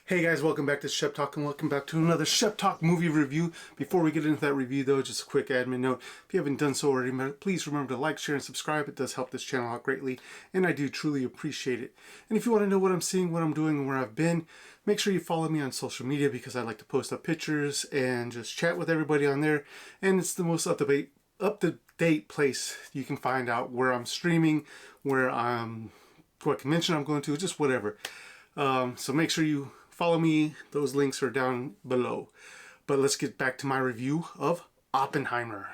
Hey guys, welcome back to Shep Talk and welcome back to another Shep Talk movie review. Before we get into that review though, just a quick admin note. If you haven't done so already, please remember to like, share, and subscribe. It does help this channel out greatly and I do truly appreciate it. And if you want to know what I'm seeing, what I'm doing, and where I've been, make sure you follow me on social media because I like to post up pictures and just chat with everybody on there. And it's the most up-to-date place you can find out where I'm streaming, what convention I'm going to, just whatever. So make sure you follow me. Those links are down below. But let's get back to my review of Oppenheimer.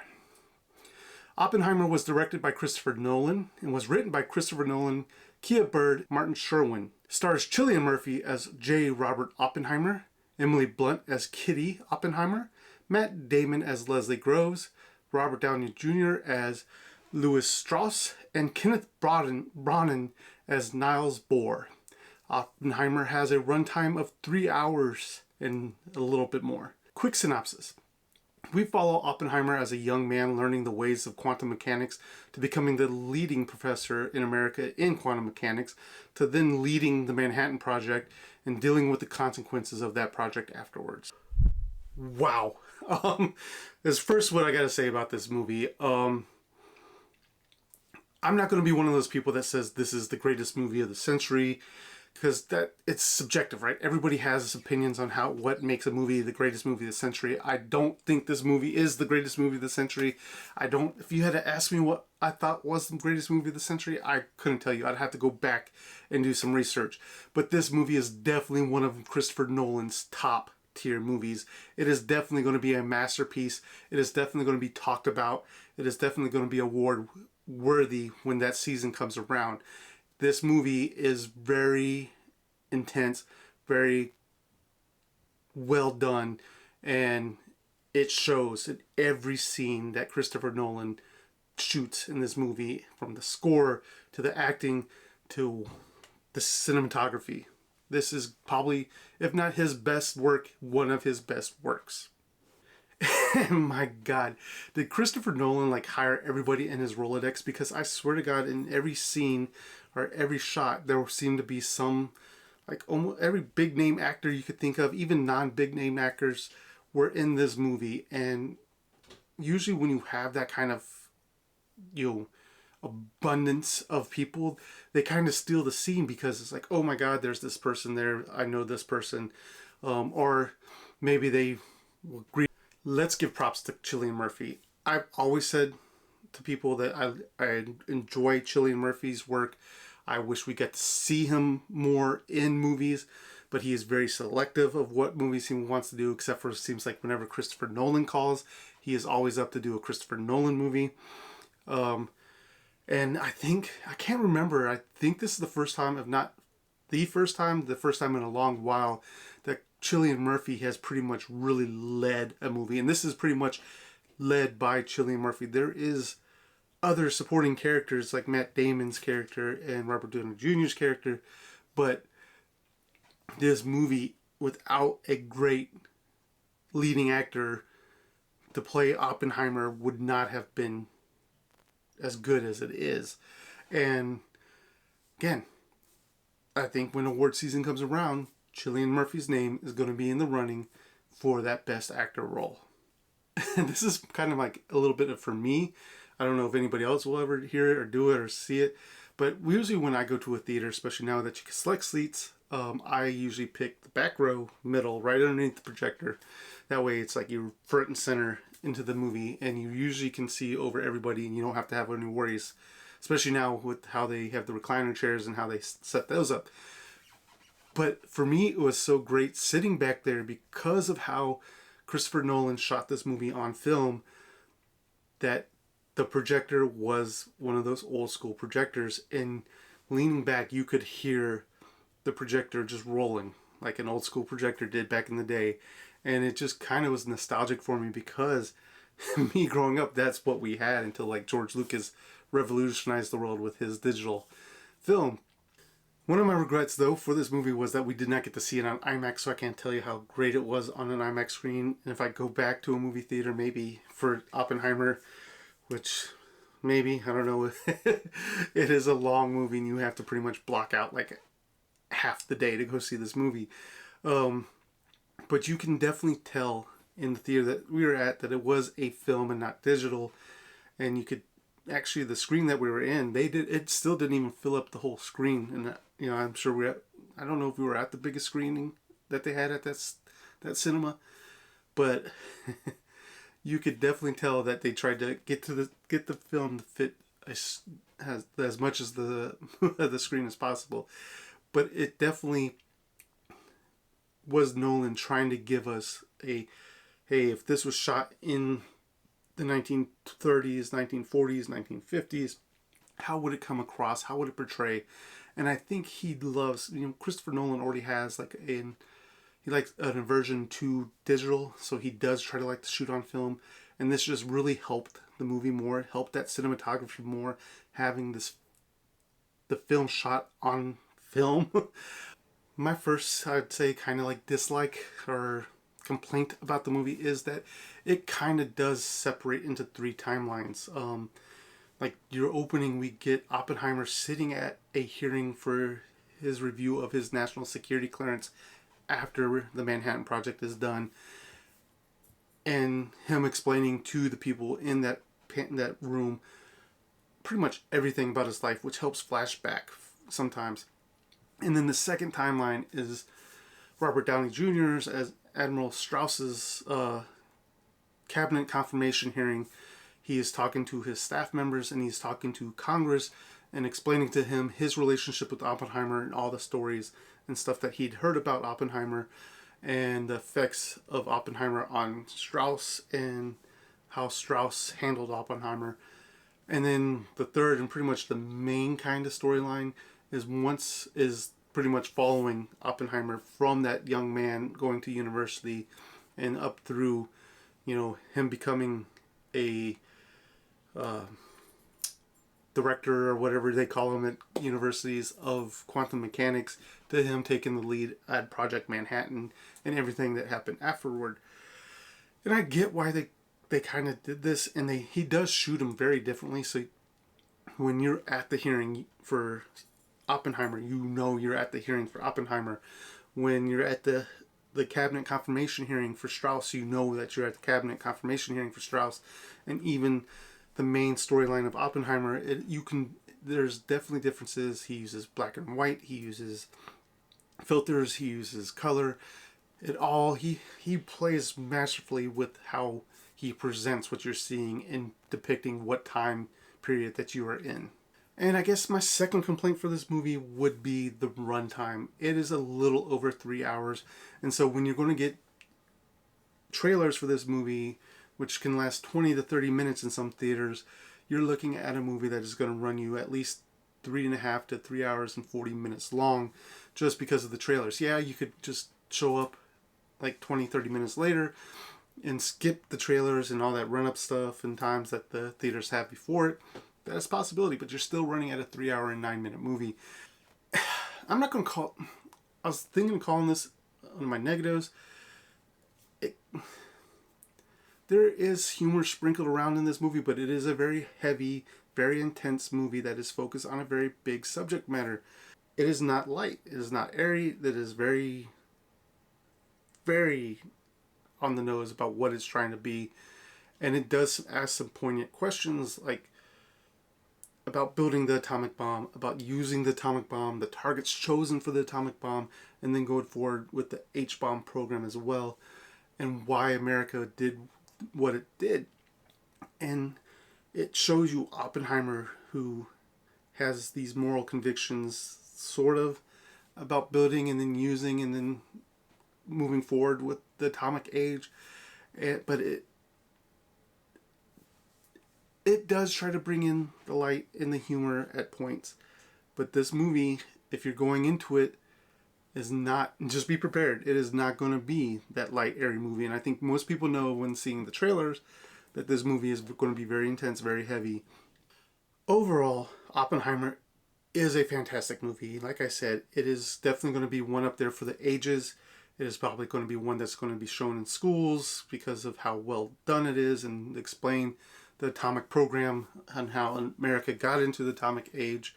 Oppenheimer was directed by Christopher Nolan and was written by Christopher Nolan, Kia Bird, Martin Sherwin. Stars Cillian Murphy as J. Robert Oppenheimer, Emily Blunt as Kitty Oppenheimer, Matt Damon as Leslie Groves, Robert Downey Jr. as Louis Strauss, and Kenneth Branagh as Niles Bohr. Oppenheimer has a runtime of 3 hours and a little bit more. Quick synopsis. We follow Oppenheimer as a young man learning the ways of quantum mechanics to becoming the leading professor in America in quantum mechanics to then leading the Manhattan Project and dealing with the consequences of that project afterwards. Wow. That's first what I gotta say about this movie. I'm not going to be one of those people that says this is the greatest movie of the century, because it's subjective, right? Everybody has opinions on what makes a movie the greatest movie of the century. I don't think this movie is the greatest movie of the century. If you had to ask me what I thought was the greatest movie of the century, I couldn't tell you. I'd have to go back and do some research. But this movie is definitely one of Christopher Nolan's top tier movies. It is definitely going to be a masterpiece. It is definitely going to be talked about. It is definitely going to be award worthy when that season comes around. This movie is very intense, very well done, and it shows in every scene that Christopher Nolan shoots in this movie, from the score to the acting to the cinematography. This is probably, if not his best work, one of his best works. My God, did Christopher Nolan hire everybody in his Rolodex? Because I swear to God, in every scene or every shot, there seemed to be some, almost every big name actor you could think of, even non-big name actors, were in this movie. And usually when you have that kind of, abundance of people, they kind of steal the scene because it's like, oh my God, there's this person there, I know this person, or maybe they will agree. Let's give props to Cillian Murphy. I've always said to people that I enjoy Cillian Murphy's work. I wish we got to see him more in movies, but he is very selective of what movies he wants to do, except for it seems like whenever Christopher Nolan calls, he is always up to do a Christopher Nolan movie. And I can't remember, I think this is the first time, if not the first time in a long while, that Cillian Murphy has pretty much really led a movie. And this is pretty much led by Cillian Murphy. There is other supporting characters like Matt Damon's character and Robert Downey Jr.'s character, but this movie, without a great leading actor to play Oppenheimer, would not have been as good as it is. And again, I think when award season comes around, Cillian Murphy's name is going to be in the running for that best actor role. And this is kind of like a little bit of for me. I don't know if anybody else will ever hear it or do it or see it, but usually when I go to a theater, especially now that you can select seats, I usually pick the back row, middle, right underneath the projector. That way it's like you're front and center into the movie, and you usually can see over everybody and you don't have to have any worries, especially now with how they have the recliner chairs and how they set those up. But for me, it was so great sitting back there because of how Christopher Nolan shot this movie on film, that the projector was one of those old school projectors, and leaning back you could hear the projector just rolling like an old school projector did back in the day. And it just kind of was nostalgic for me because me growing up, that's what we had until George Lucas revolutionized the world with his digital film. One of my regrets though for this movie was that we did not get to see it on IMAX, so I can't tell you how great it was on an IMAX screen. And if I go back to a movie theater, maybe for Oppenheimer, which maybe, I don't know, it is a long movie and you have to pretty much block out half the day to go see this movie. Um, but you can definitely tell in the theater that we were at that it was a film and not digital. And you could actually, the screen that we were in, it still didn't even fill up the whole screen. And I'm sure I don't know if we were at the biggest screening that they had at that cinema, but you could definitely tell that they tried to get the film to fit as much as the the screen as possible. But it definitely was Nolan trying to give us a, hey, if this was shot in the 1930s, 1940s, 1950s, how would it come across? How would it portray? And I think he loves, Christopher Nolan already has he likes an aversion to digital, so he does try to like to shoot on film. And this just really helped the movie more. It helped that cinematography more, having the film shot on film. My first, I'd say, kind of like dislike or complaint about the movie is that it kind of does separate into three timelines. Like your opening, we get Oppenheimer sitting at a hearing for his review of his national security clearance after the Manhattan Project is done, and him explaining to the people in that room pretty much everything about his life, which helps flashback sometimes. And then the second timeline is Robert Downey Jr.'s as Admiral Strauss's cabinet confirmation hearing. He is talking to his staff members and he's talking to Congress and explaining to him his relationship with Oppenheimer and all the stories and stuff that he'd heard about Oppenheimer and the effects of Oppenheimer on Strauss and how Strauss handled Oppenheimer. And then the third and pretty much the main kind of storyline is pretty much following Oppenheimer from that young man going to university and up through, him becoming a director or whatever they call him at universities of quantum mechanics, to him taking the lead at Project Manhattan and everything that happened afterward. And I get why they kind of did this, and he does shoot him very differently. So when you're at the hearing for Oppenheimer, you're at the hearing for Oppenheimer. When you're at the cabinet confirmation hearing for Strauss, you know that you're at the cabinet confirmation hearing for Strauss. And even the main storyline of Oppenheimer, there's definitely differences. He uses black and white, he uses filters, he uses color. He plays masterfully with how he presents what you're seeing in depicting what time period that you are in. And I guess my second complaint for this movie would be the runtime. It is a little over 3 hours, and so when you're going to get trailers for this movie, which can last 20 to 30 minutes in some theaters, you're looking at a movie that is going to run you at least 3.5 to 3 hours and 40 minutes long, just because of the trailers. Yeah, you could just show up like 20, 30 minutes later and skip the trailers and all that run-up stuff and times that the theaters have before it. That's a possibility, but you're still running at a 3 hour and 9 minute movie. I'm not going to call... I was thinking of calling this one of my negatives. There is humor sprinkled around in this movie, but it is a very heavy, very intense movie that is focused on a very big subject matter. It is not light. It is not airy. It is very, very on the nose about what it's trying to be. And it does ask some poignant questions, like about building the atomic bomb, about using the atomic bomb, the targets chosen for the atomic bomb, and then going forward with the H-bomb program as well, and why America did what it did. And it shows you Oppenheimer, who has these moral convictions, sort of, about building and then using and then moving forward with the atomic age. But it does try to bring in the light and the humor at points. But this movie, if you're going into it, is not, just be prepared. It is not going to be that light, airy movie. And I think most people know when seeing the trailers that this movie is going to be very intense, very heavy. Overall, Oppenheimer is a fantastic movie. Like I said, it is definitely going to be one up there for the ages. It is probably going to be one that's going to be shown in schools because of how well done it is and explain the atomic program and how America got into the atomic age.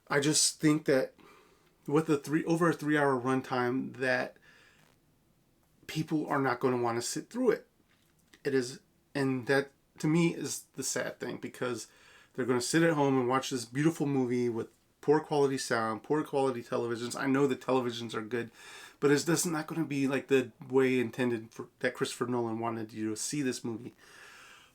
I just think that with over a 3 hour runtime that people are not going to want to sit through it. It is, and that to me is the sad thing, because they're going to sit at home and watch this beautiful movie with poor quality sound, poor quality televisions. I know the televisions are good, but it's just not going to be like the way intended for that Christopher Nolan wanted you to see this movie.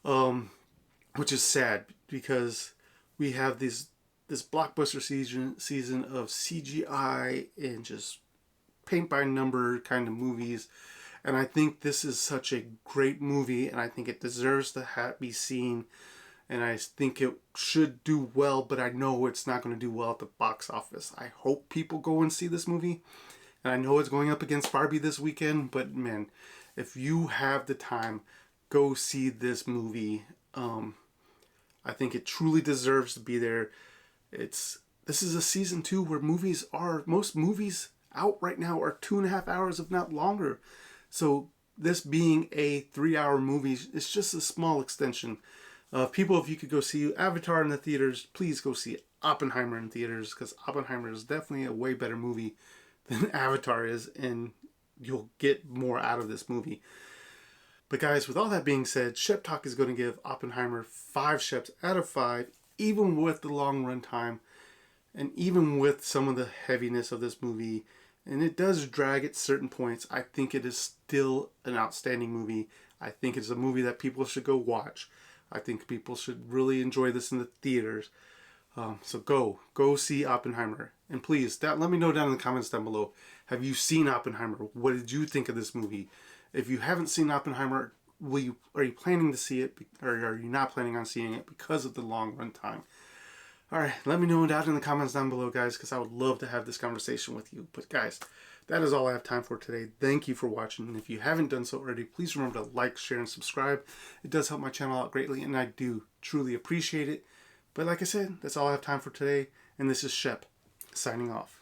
Which is sad, because we have this blockbuster season of CGI and just paint by number kind of movies. And I think this is such a great movie, and I think it deserves to be seen, and I think it should do well, but I know it's not going to do well at the box office. I hope people go and see this movie, and I know it's going up against Barbie this weekend, but man, if you have the time, go see this movie. I think it truly deserves to be there. This is a season 2 where most movies out right now are 2.5 hours, if not longer. So this being a 3 hour movie, it's just a small extension. People, if you could go see Avatar in the theaters, please go see Oppenheimer in theaters, because Oppenheimer is definitely a way better movie than Avatar is, and you'll get more out of this movie. But guys, with all that being said, Shep Talk is going to give Oppenheimer 5 Sheps out of 5, even with the long run time, and even with some of the heaviness of this movie. And it does drag at certain points. I think it is still an outstanding movie. I think it's a movie that people should go watch. I think people should really enjoy this in the theaters. So go see Oppenheimer. And please, let me know down in the comments down below. Have you seen Oppenheimer? What did you think of this movie? If you haven't seen Oppenheimer, are you planning to see it, or are you not planning on seeing it because of the long run time? Alright, let me know down in the comments down below, guys, because I would love to have this conversation with you. But guys, that is all I have time for today. Thank you for watching, and if you haven't done so already, please remember to like, share, and subscribe. It does help my channel out greatly, and I do truly appreciate it. But like I said, that's all I have time for today, and this is Shep, signing off.